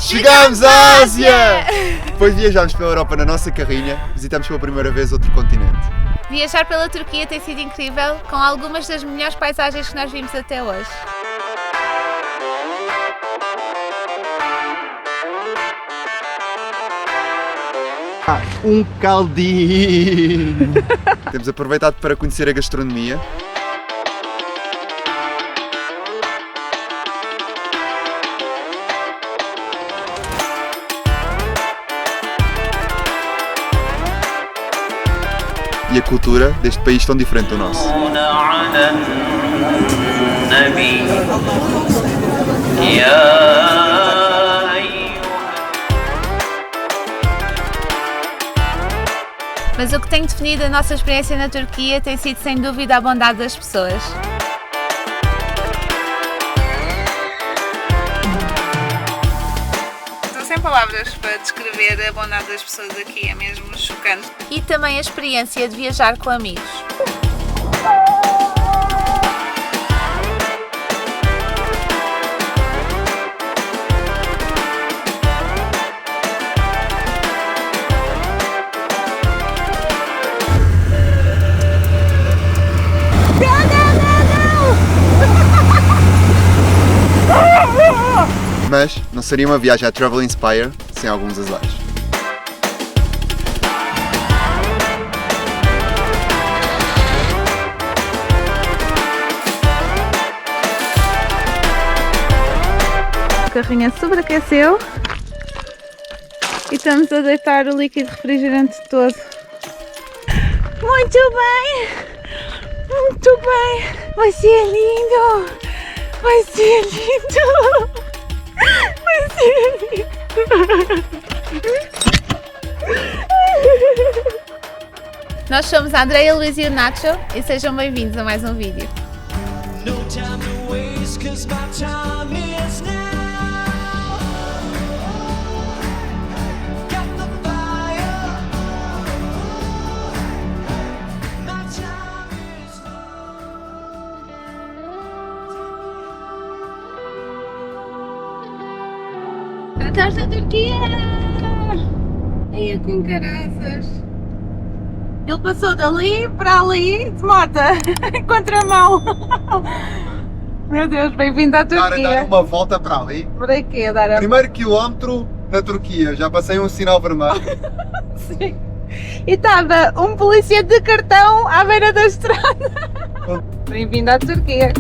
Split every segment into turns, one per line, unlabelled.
Chegamos à Ásia! Depois viajámos pela Europa na nossa carrinha, visitamos pela primeira vez outro continente.
Viajar pela Turquia tem sido incrível, com algumas das melhores paisagens que nós vimos até hoje.
Um caldinho! Temos aproveitado para conhecer a gastronomia. E a cultura deste país tão diferente do nosso.
Mas o que tem definido a nossa experiência na Turquia tem sido sem dúvida a bondade das pessoas. Estou sem palavras para descrever a bondade das pessoas aqui, é mesmo chocante. E também a experiência de viajar com amigos.
Mas não seria uma viagem à Travel Inspire sem alguns azares.
A carrinha sobreaqueceu e estamos a deitar o líquido refrigerante todo. Muito bem! Muito bem! Vai ser lindo! Vai ser lindo! Vai ser lindo! Nós somos a Andreia, Luís e o Nacho e sejam bem-vindos a mais um vídeo. Estás na Turquia! Aí com caraças! Ele passou dali para ali de moto, em contramão! Meu Deus, bem-vindo à Turquia!
Dar uma volta para ali.
Para quê? Dar a...
Primeiro quilómetro na Turquia, já passei um sinal vermelho.
Sim. E estava um polícia de cartão à beira da estrada! Bem-vindo à Turquia!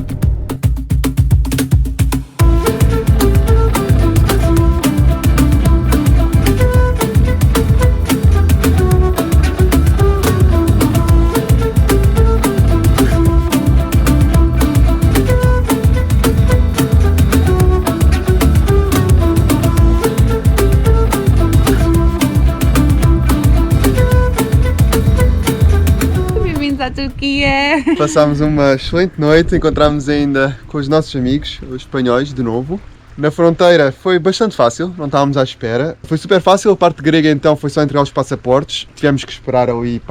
À Turquia.
Passámos uma excelente noite, encontramos ainda com os nossos amigos, os espanhóis, de novo. Na fronteira foi bastante fácil, não estávamos à espera. Foi super fácil, a parte grega então foi só entregar os passaportes. Tivemos que esperar ali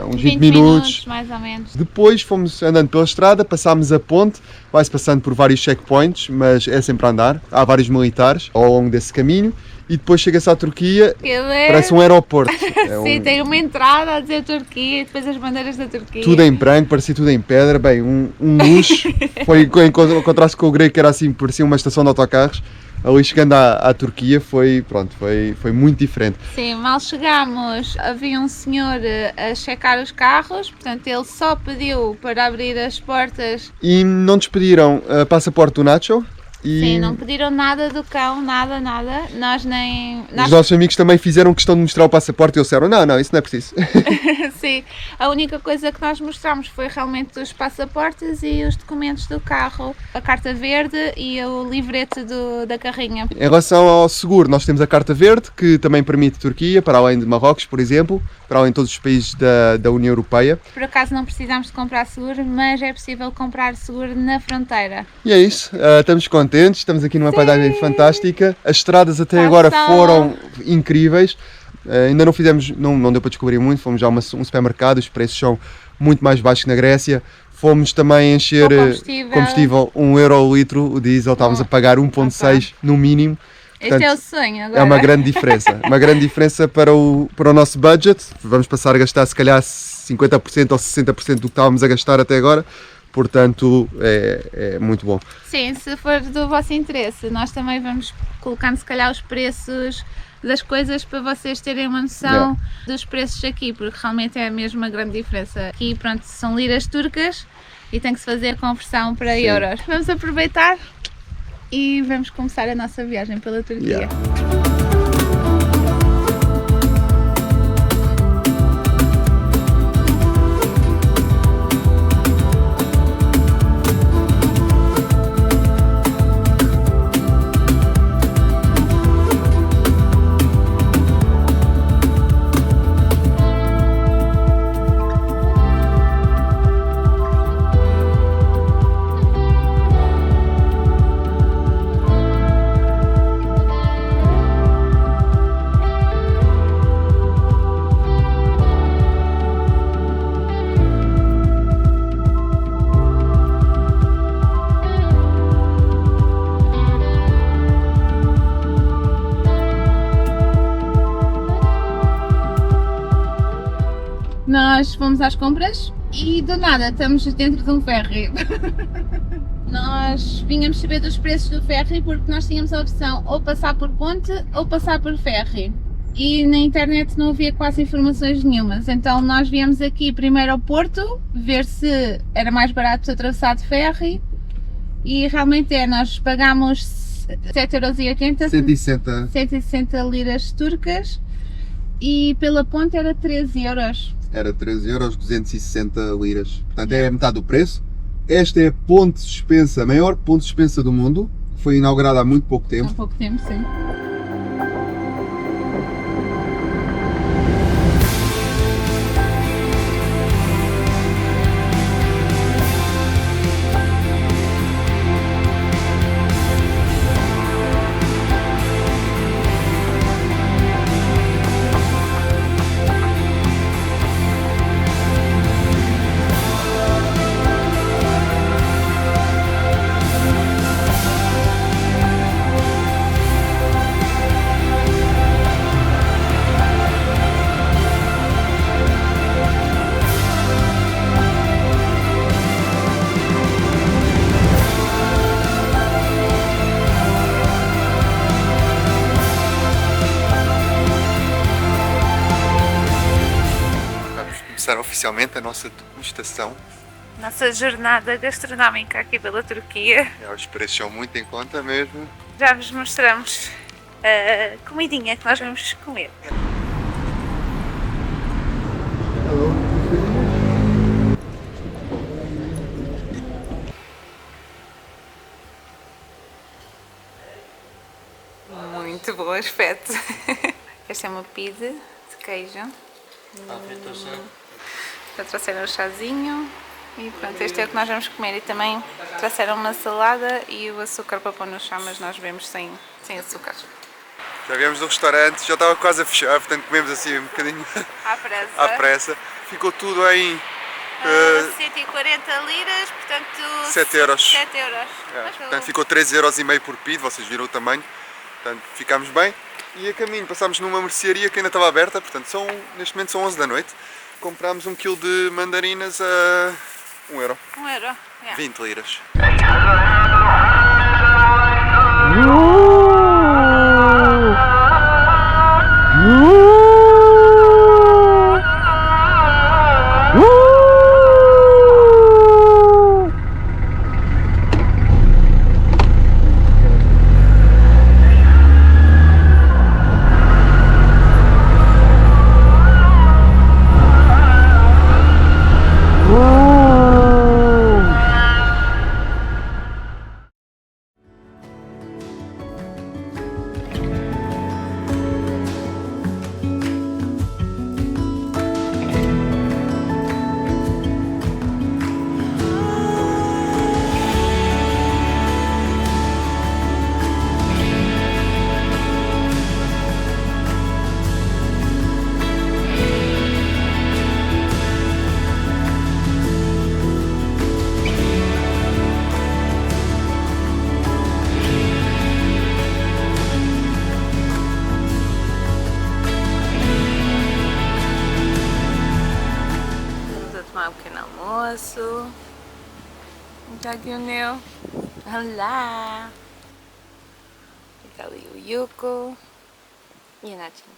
uns 20 minutos.
Mais ou menos.
Depois fomos andando pela estrada, passámos a ponte, vai-se passando por vários checkpoints, mas é sempre a andar. Há vários militares ao longo desse caminho. E depois chega-se à Turquia, parece um aeroporto.
Sim, tem uma entrada a dizer Turquia e depois as bandeiras da Turquia.
Tudo em branco, parecia tudo em pedra, bem, um luxo. Foi em contraste com o grego, que era assim, parecia uma estação de autocarros. Ali chegando à Turquia foi muito diferente.
Sim, mal chegámos, havia um senhor a checar os carros, portanto ele só pediu para abrir as portas.
E não despediram passaporte do Nacho. E...
Sim, não pediram nada do cão, nada.
Os nossos amigos também fizeram questão de mostrar o passaporte e eles disseram, não, isso não é preciso.
Sim, a única coisa que nós mostramos foi realmente os passaportes e os documentos do carro, a carta verde e o livrete da carrinha.
Em relação ao seguro, nós temos a carta verde, que também permite Turquia, para além de Marrocos, por exemplo, para além de todos os países da União Europeia.
Por acaso não precisamos de comprar seguro, mas é possível comprar seguro na fronteira.
E é isso, estamos contentes, estamos aqui numa paisagem fantástica. As estradas até agora foram incríveis. Ainda não fizemos, não deu para descobrir muito, fomos já a um supermercado, os preços são muito mais baixos que na Grécia. Fomos também encher combustível 1 euro o litro, o diesel, estávamos a pagar 1,6 no mínimo.
Este é o sonho agora.
É uma grande diferença. Uma grande diferença para o nosso budget. Vamos passar a gastar se calhar 50% ou 60% do que estávamos a gastar até agora. Portanto, é muito bom.
Sim, se for do vosso interesse, nós também vamos colocando se calhar os preços das coisas para vocês terem uma noção dos preços aqui, porque realmente é mesmo uma grande diferença. Aqui, pronto, são liras turcas e tem que se fazer a conversão para euros. Vamos aproveitar e vamos começar a nossa viagem pela Turquia. Nós fomos às compras e do nada estamos dentro de um ferry. Nós vínhamos saber dos preços do ferry porque nós tínhamos a opção ou passar por ponte ou passar por ferry. E na internet não havia quase informações nenhumas, então nós viemos aqui primeiro ao Porto, ver se era mais barato atravessar de ferry e realmente nós pagámos 7,80€, 160 liras turcas e pela ponte era 13€.
Era 13€, 260 liras. Portanto, é metade do preço. Esta é a ponte suspensa, a maior ponte suspensa do mundo. Foi inaugurada há muito pouco tempo.
Há pouco tempo, sim.
Oficialmente a nossa degustação.
Nossa jornada gastronómica aqui pela Turquia.
Os preços são muito em conta mesmo.
Já vos mostramos a comidinha que nós vamos comer. Muito bom aspecto. Esta é uma pizza de queijo. Já trouxeram o chazinho e pronto, este é o que nós vamos comer e também trouxeram uma salada e o açúcar para pôr no chá, mas nós bebemos sem açúcar.
Já viemos do restaurante, já estava quase a fechar, portanto comemos assim um bocadinho à pressa. Ficou tudo em
140 liras, portanto
7€.
7€.
Portanto ficou 3,5€ por pedido, vocês viram o tamanho, portanto ficámos bem. E a caminho passámos numa mercearia que ainda estava aberta, portanto neste momento são 11 da noite. Comprámos 1 kg de mandarinas a 1€. 20 liras.
Jaguneu. Olá. Fica ali o Yuko e a Natinha.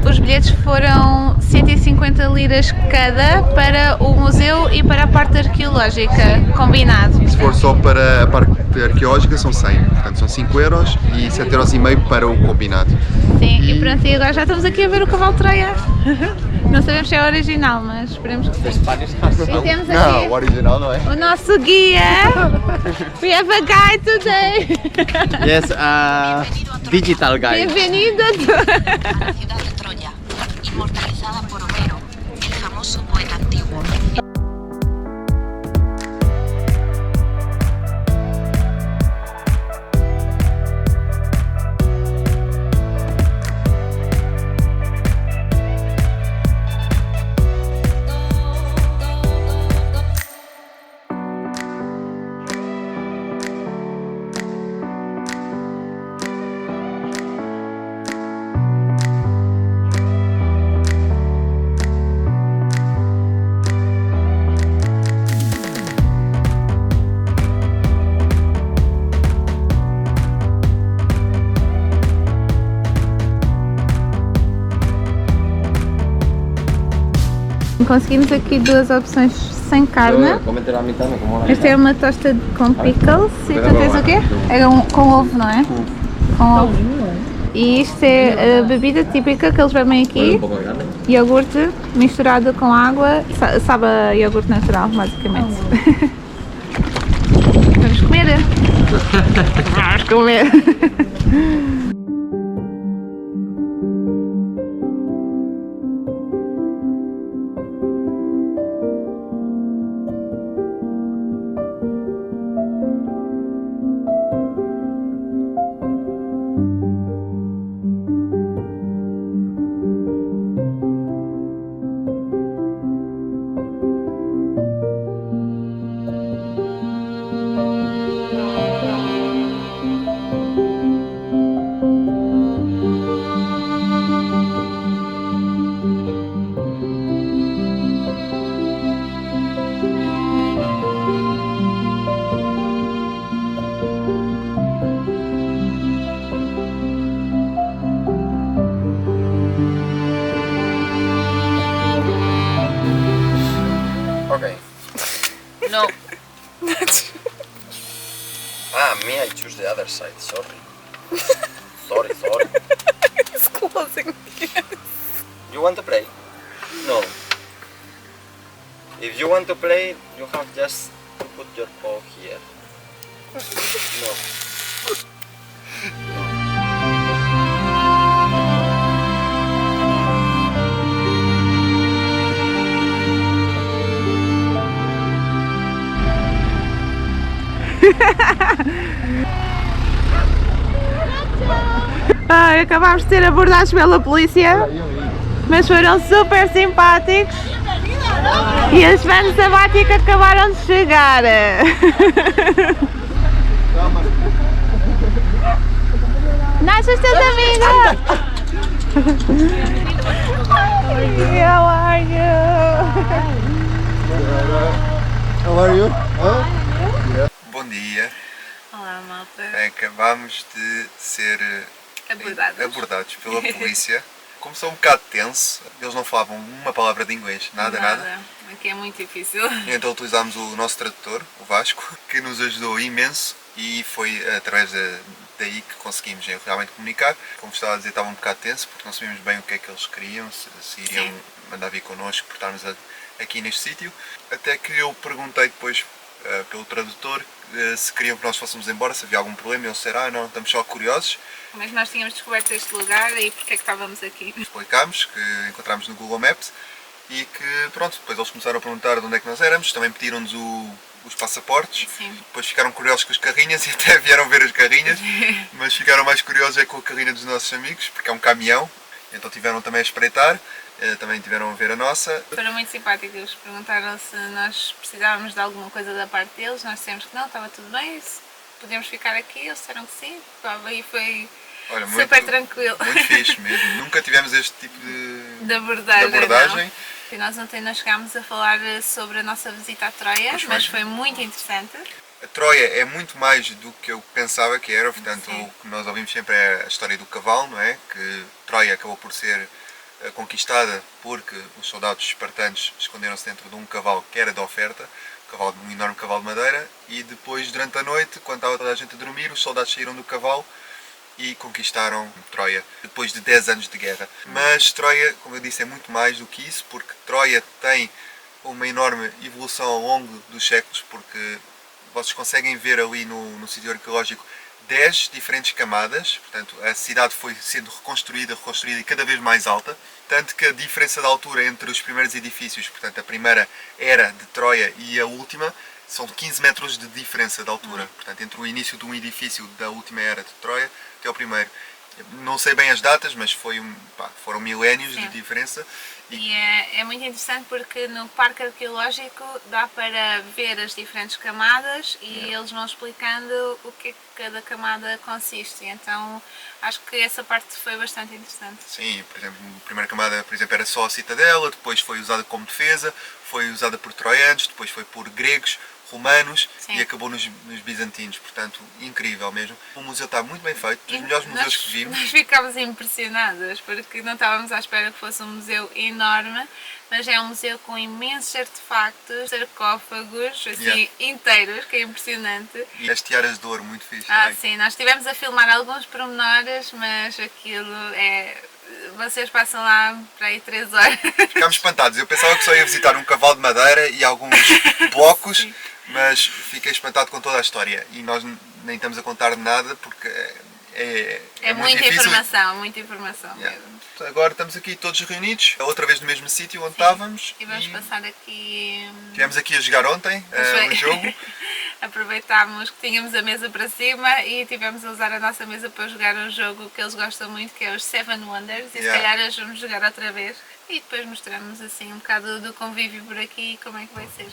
Os bilhetes foram 150 liras cada para o museu e para a parte arqueológica, combinado.
Se for só para a parte arqueológica são 100, portanto são 5 euros e 7,5 euros para o combinado.
Sim, e pronto, e agora já estamos aqui a ver o cavalo de Troia. Não sabemos se é original, mas esperemos que seja. E temos
Não,
aqui
o original não é.
o nosso guia. We have a guide today.
Yes, digital guide.
Bem-vindo.
A la ciudad de Troya, inmortalizada por Homero, el famoso poeta antiguo.
Conseguimos aqui duas opções sem carne.
Cómete la mitad, me como la
Esta é uma tosta com pickles e tu tens o quê? É com ovo, não é? Com ovo. E isto é a bebida típica que eles bebem aqui,
un poco de carne.
iogurte misturado com água, sabe a iogurte natural, basicamente. Vamos comer? Vamos comer!
Okay.
No.
Me, I choose the other side, sorry. Sorry.
It's closing.
You want to play? No. If you want to play, you have just to put your paw here. No.
Ai, acabámos de ser abordados pela polícia, mas foram super simpáticos e as fãs sabáticos acabaram de chegar. Nasce teus amigos! How are you?
How are you? Bom dia.
Olá, malta.
Acabamos de ser
Abordados.
pela polícia. Começou um bocado tenso, eles não falavam uma palavra de inglês, nada.
Aqui é muito difícil.
E então utilizámos o nosso tradutor, o Vasco, que nos ajudou imenso e foi através daí que conseguimos realmente comunicar. Como estava a dizer, estava um bocado tenso porque não sabíamos bem o que é que eles queriam, se iriam mandar vir connosco por estarmos aqui neste sítio. Até que eu perguntei depois pelo tradutor se queriam que nós fôssemos embora, se havia algum problema, e eles disseram, não, estamos só curiosos.
Mas nós tínhamos descoberto este lugar e porque é que estávamos aqui.
Explicámos que encontramos no Google Maps e que pronto, depois eles começaram a perguntar de onde é que nós éramos, também pediram-nos os passaportes.
Sim.
Depois ficaram curiosos com as carrinhas e até vieram ver as carrinhas, mas ficaram mais curiosos é com a carrinha dos nossos amigos, porque é um caminhão Então tiveram também a espreitar, também tiveram a ver a nossa.
Foram muito simpáticos, perguntaram se nós precisávamos de alguma coisa da parte deles, nós dissemos que não, estava tudo bem, se podíamos ficar aqui, eles disseram que sim, e foi
Olha,
super tranquilo.
Muito fixe mesmo, nunca tivemos este tipo
De abordagem.
abordagem.
E nós ontem nós chegámos a falar sobre a nossa visita à Troia,
Pois
mas
foi.
foi muito interessante.
A Troia é muito mais do que eu pensava que era, portanto
Sim.
o que nós ouvimos sempre é a história do cavalo, não é? Que Troia acabou por ser conquistada porque os soldados espartanos esconderam-se dentro de um cavalo que era de oferta, um enorme cavalo de madeira, e depois durante a noite, quando estava toda a gente a dormir, os soldados saíram do cavalo e conquistaram Troia, depois de 10 anos de guerra. Mas Troia, como eu disse, é muito mais do que isso, porque Troia tem uma enorme evolução ao longo dos séculos, porque vocês conseguem ver ali no sítio arqueológico 10 diferentes camadas, portanto a cidade foi sendo reconstruída e cada vez mais alta, tanto que a diferença de altura entre os primeiros edifícios, portanto a primeira era de Troia e a última, são 15 metros de diferença de altura, portanto entre o início de um edifício da última era de Troia até ao primeiro. Não sei bem as datas, mas foram milénios de diferença.
E é muito interessante porque no parque arqueológico dá para ver as diferentes camadas e eles vão explicando o que é que cada camada consiste. Então acho que essa parte foi bastante interessante.
Sim, por exemplo, a primeira camada era só a citadela, depois foi usada como defesa, foi usada por troianos, depois foi por gregos, romanos.
Sim.
E acabou nos bizantinos, portanto, incrível mesmo. O museu está muito bem feito, dos melhores museus que vimos.
Nós ficámos impressionadas porque não estávamos à espera que fosse um museu enorme, mas é um museu com imensos artefactos, sarcófagos, assim, inteiros, que é impressionante.
E as tiaras de ouro, muito fixe
Ah,
também.
sim, nós estivemos a filmar alguns pormenores, mas aquilo é... Vocês passam lá para aí 3 horas.
Ficámos espantados, eu pensava que só ia visitar um cavalo de madeira e alguns blocos, mas fiquei espantado com toda a história e nós nem estamos a contar nada porque é muito
muita
difícil.
muita informação mesmo.
Agora estamos aqui todos reunidos, outra vez no mesmo sítio onde estávamos.
E vamos passar aqui...
Estivemos aqui a jogar ontem um jogo.
Aproveitámos que tínhamos a mesa para cima e tivemos a usar a nossa mesa para jogar um jogo que eles gostam muito, que é os Seven Wonders, e se calhar hoje vamos jogar outra vez. E depois mostramos assim um bocado do convívio por aqui e como é que vai ser.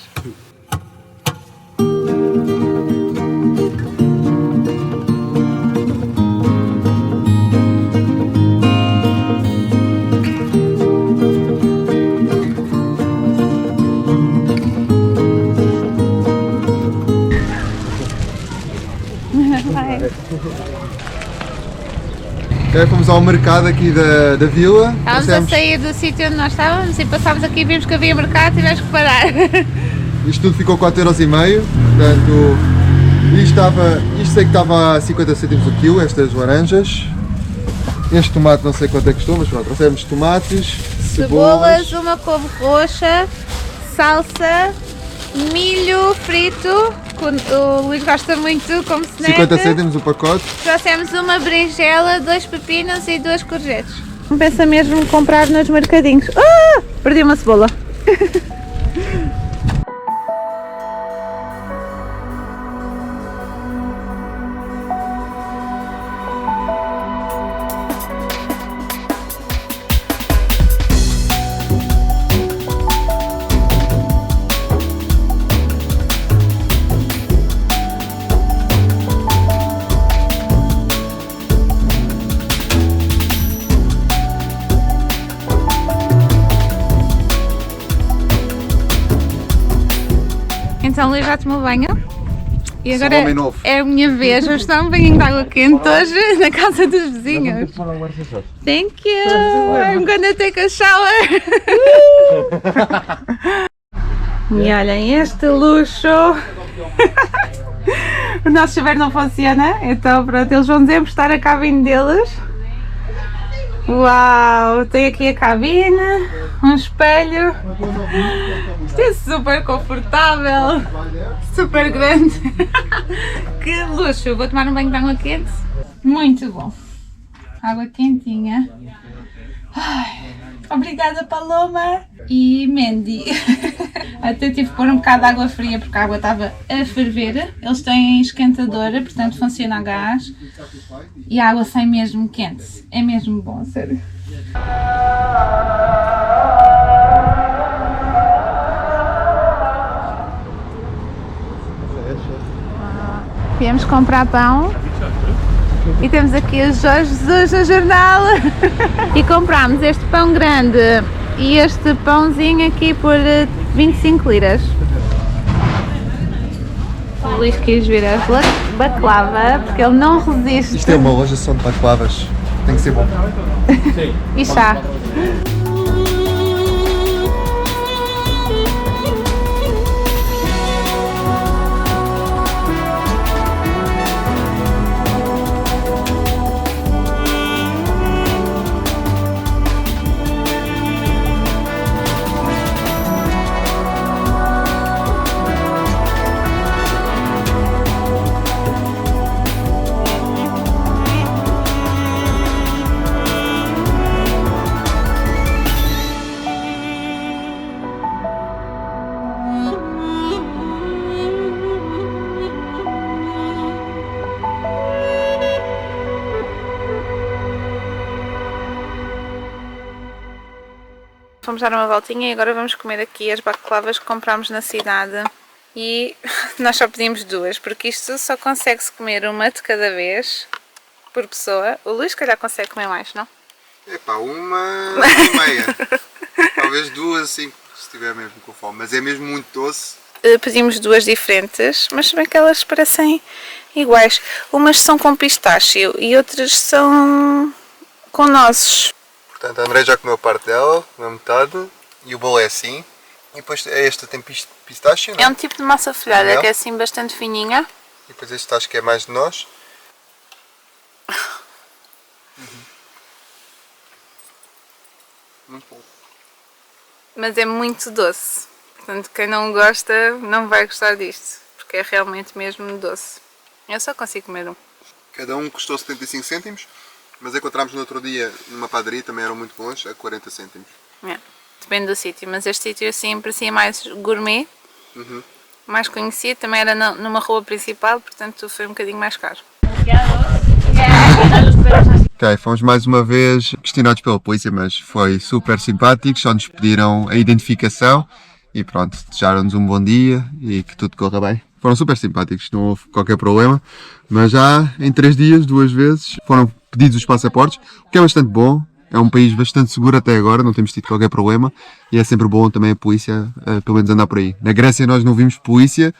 Fomos ao mercado aqui da vila.
Estávamos a sair do sítio onde nós estávamos e passámos aqui e vimos que havia mercado e tivemos que parar.
Isto tudo ficou 4,5€, portanto isto sei que estava a 50 cêntimos o quilo, estas laranjas. Este tomate não sei quanto é que custou, mas pronto, trouxemos tomates,
Cebolas, uma couve roxa, salsa, milho frito, que o Luís gosta muito como snack.
50 cêntimos o pacote.
Trouxemos uma berinjela, 2 pepinos e 2 courgettes. Compensa mesmo comprar nos mercadinhos. Ah! Perdi uma cebola. Então, o Luís já tomou banho e
Sou
agora
um homem novo.
é a minha vez. Vamos tomar um banho de água quente hoje na casa dos vizinhos. Thank you! I'm gonna take a shower! E olhem este luxo! O nosso chuveiro não funciona, então pronto, eles vão nos emprestar a cabine deles. Uau! Tem aqui a cabine, um espelho. Isto é super confortável, super grande. Que luxo! Vou tomar um banho de água quente. Muito bom. água quentinha. Ai, obrigada, Paloma e Mandy. Até tive que pôr um bocado de água fria porque a água estava a ferver. Eles têm esquentadora, portanto funciona a gás. E a água sai mesmo quente. É mesmo bom, sério. Viemos comprar pão e temos aqui o Jorge Jesus no jornal e comprámos este pão grande e este pãozinho aqui por 25 liras. O Luís quis vir a baklava porque ele não resiste.
Isto é uma loja só de baklavas. Tem que ser bom.
E chá. Fomos dar uma voltinha e agora vamos comer aqui as baklavas que comprámos na cidade. E nós só pedimos duas, porque isto só consegue-se comer uma de cada vez por pessoa. O Luís, se calhar, consegue comer mais, não?
Epá, uma e meia. Talvez duas, assim, se estiver mesmo com fome. Mas é mesmo muito doce.
Pedimos duas diferentes, mas se bem que elas parecem iguais. Umas são com pistácio e outras são com nozes.
Portanto, a André já comeu parte dela, comeu metade. E o bolo é assim. E depois esta tem pistácio, não é?
É um tipo de massa folhada
É.
que é assim bastante fininha.
E depois este acho que é mais de nós. Muito bom.
Mas é muito doce. Portanto, quem não gosta não vai gostar disto, porque é realmente mesmo doce. Eu só consigo comer um.
Cada um custou 75 cêntimos, mas encontramos no outro dia numa padaria, também eram muito bons, a 40 cêntimos.
É, depende do sítio, mas este sítio assim parecia mais gourmet, mais conhecido, também era numa rua principal, portanto foi um bocadinho mais caro.
Ok, fomos mais uma vez questionados pela polícia, mas foi super simpático, só nos pediram a identificação e pronto, desejaram-nos um bom dia e que tudo corra bem. Foram super simpáticos, não houve qualquer problema, mas já em 3 dias, 2 vezes, foram pedidos os passaportes, o que é bastante bom. É um país bastante seguro até agora, não temos tido qualquer problema e é sempre bom também a polícia, pelo menos, andar por aí. Na Grécia nós não vimos polícia,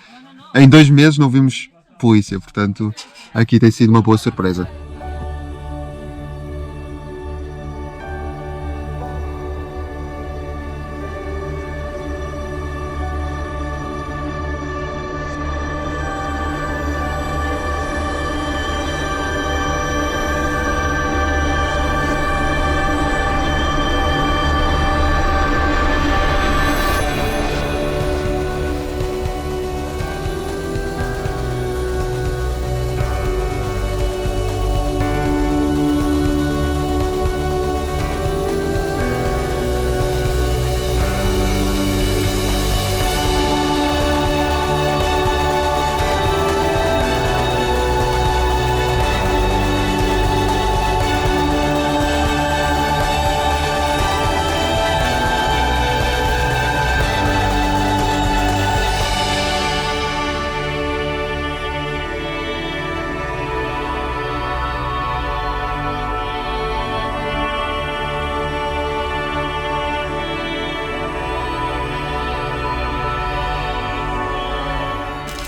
em 2 meses não vimos polícia, portanto aqui tem sido uma boa surpresa.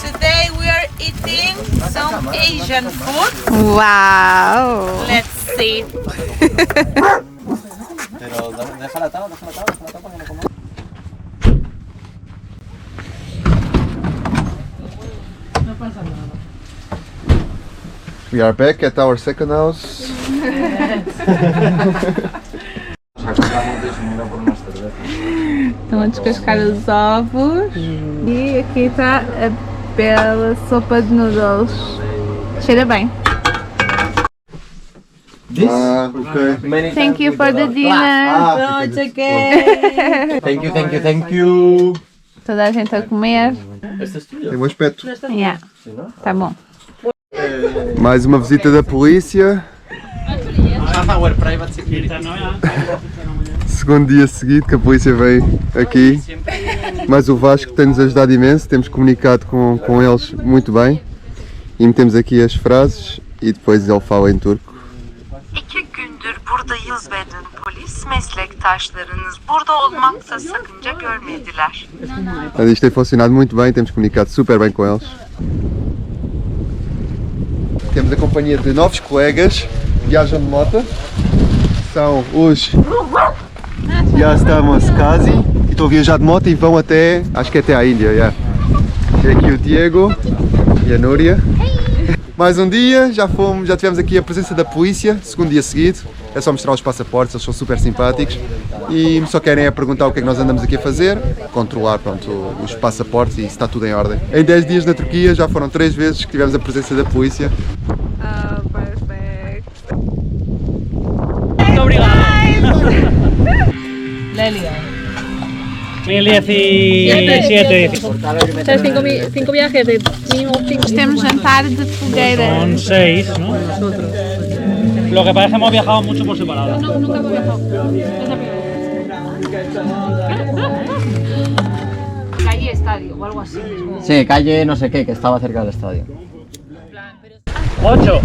Today we are eating some Asian food.
Uau!
Let's see.
Pero déjala tabla para que no coma.
We are back at our second house.
Estão a descascar os ovos e aqui está a bela sopa de noodles. Cheira bem.
This
ok.
many
Thank
times
you
with
for the
glass.
dinner.
Ah, fica
Thank you, thank you, thank you.
Toda a gente a comer.
Este es tuyo.
Tem bom aspecto.
Yeah,
Si no?
tá bom.
Mais uma visita da polícia.
Half hour private security.
Segundo dia seguido que a polícia vem aqui. Mas o Vasco tem-nos ajudado imenso. Temos comunicado com eles muito bem. E metemos aqui as frases e depois ele fala em turco.
2 gündür buradayız ve dün polis meslektaşlarınız burada olmakta sakınca görmediler.
Mas isto tem funcionado muito bem, temos comunicado super bem com eles. Temos a companhia de novos colegas que viajam de moto. São os Já estamos quase. Estão a viajar de moto e vão até, acho que até a Índia. Yeah. E aqui o Diego e a Núria. Mais um dia, já tivemos aqui a presença da polícia, segundo dia seguido. É só mostrar os passaportes, eles são super simpáticos e só querem é perguntar o que é que nós andamos aqui a fazer, controlar pronto, os passaportes e se está tudo em ordem. Em 10 dias na Turquia já foram 3 vezes que tivemos a presença da polícia.
Oh, perfect.
Muito obrigado.
Lélia.
2017.
Son 5 viajes de mínimo 5.
Temos jantar de fogueira.
Son 6, ¿no? Lo que pasa es que hemos viajado mucho por separado.
Nunca hemos viajado. Calle estadio o algo así.
Sí, calle no sé qué, que estaba cerca del estadio.
8.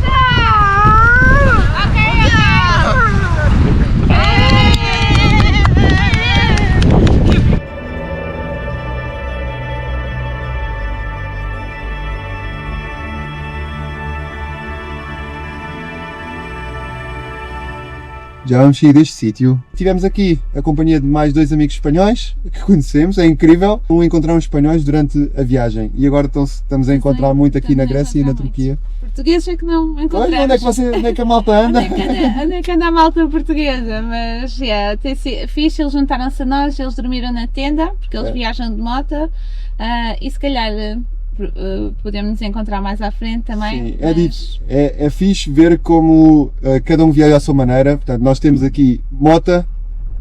Já vamos sair deste sítio. Tivemos aqui a companhia de mais 2 amigos espanhóis que conhecemos, é incrível. Não encontramos espanhóis durante a viagem e agora estamos a encontrar muito aqui na Grécia e na Turquia.
Portugueses é que não
Olha,
encontramos.
onde é que a malta anda?
Onde é que anda a malta portuguesa? Mas tem sido fixe, eles juntaram-se a nós, eles dormiram na tenda, porque eles viajam de moto e se calhar podemos nos encontrar mais à frente também.
Sim, é fixe ver como cada um viaja à sua maneira. Portanto, nós temos aqui moto,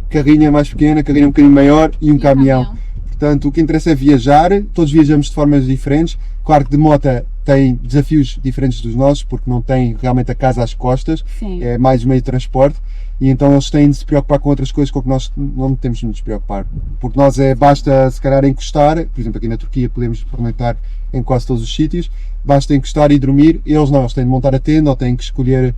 carrinha mais pequena, carrinha um bocadinho maior e um caminhão. Portanto, o que interessa é viajar, todos viajamos de formas diferentes. Claro que de moto tem desafios diferentes dos nossos, porque não tem realmente a casa às costas,
Sim.
é mais meio de transporte, e então eles têm de se preocupar com outras coisas com que nós não temos de nos preocupar. Porque nós basta se calhar encostar, por exemplo aqui na Turquia podemos pernoitar em quase todos os sítios, basta encostar e dormir, eles não, eles têm de montar a tenda ou têm que escolher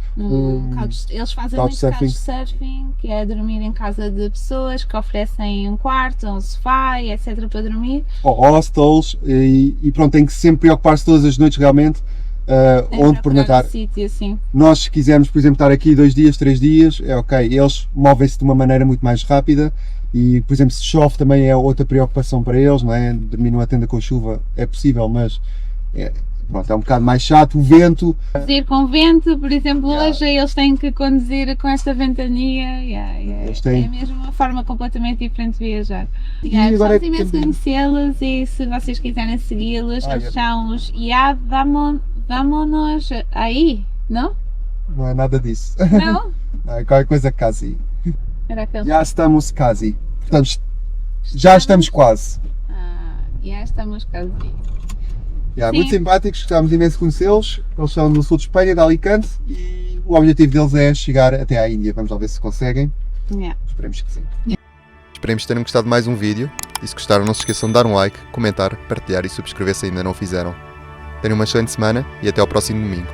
Eles fazem muito
couchsurfing.
couchsurfing, que é dormir em casa de pessoas que oferecem um quarto, um sofá e etc. para dormir.
ou hostels e pronto, tem que sempre preocupar-se todas as noites realmente onde pernoitar.
Sítio, assim.
Nós se quisermos, por exemplo, estar aqui 2 dias, 3 dias, é ok, eles movem-se de uma maneira muito mais rápida e, por exemplo, se chove também é outra preocupação para eles, não é? Dormir numa tenda com chuva é possível, mas pronto, é um bocado mais chato, o vento.
Conduzir com vento, por exemplo, hoje eles têm que conduzir com esta ventania, é mesmo uma forma completamente diferente de viajar.
agora
Gostamos imenso de conhecê-los e se vocês quiserem segui-los, eles são os Vámonos aí, não?
Não é nada disso.
Não?
Não, é qualquer coisa quase.
Era aquele.
Já estamos quase. Portanto, já estamos quase.
Já estamos quase.
Muito simpáticos, gostávamos imenso de conhecê-los. Eles são do sul de Espanha, de Alicante, e o objetivo deles é chegar até à Índia. Vamos lá ver se conseguem. Esperemos que sim. Esperemos que tenham gostado de mais um vídeo. E se gostaram, não se esqueçam de dar um like, comentar, partilhar e subscrever se ainda não o fizeram. Tenham uma excelente semana e até ao próximo domingo.